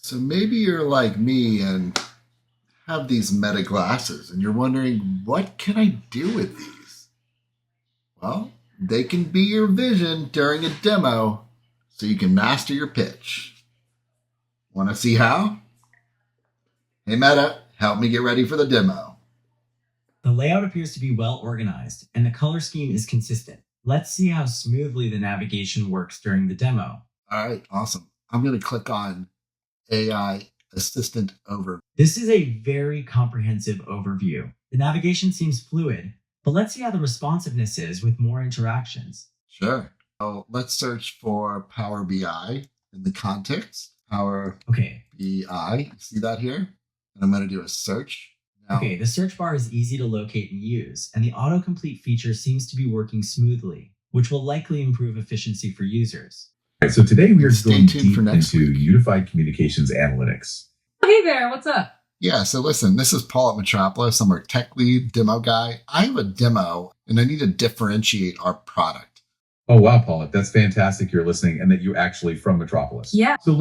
So maybe you're like me and have these meta glasses and you're wondering, what can I do with these? Well, they can be your vision during a demo so you can master your pitch. Want to see how? Hey Meta, help me get ready for the demo. The layout appears to be well organized, and the color scheme is consistent. Let's see how smoothly the navigation works during the demo. All right, awesome. I'm going to click on AI Assistant Overview. This is a very comprehensive overview. The navigation seems fluid, but let's see how the responsiveness is with more interactions. Sure. So let's search for Power BI in the context. Power BI. See that here? And I'm going to do a search. Now, the search bar is easy to locate and use, and the autocomplete feature seems to be working smoothly, which will likely improve efficiency for users. All right, so today we are going tuned deep for next into week. unified communications analytics. Hey there, what's up? Yeah, so listen, this is Paul at Metropolis. I'm our tech lead demo guy. I have a demo, and I need to differentiate our product. Oh, wow, Paula, that's fantastic you're listening and that you're actually from Metropolis. Yeah. So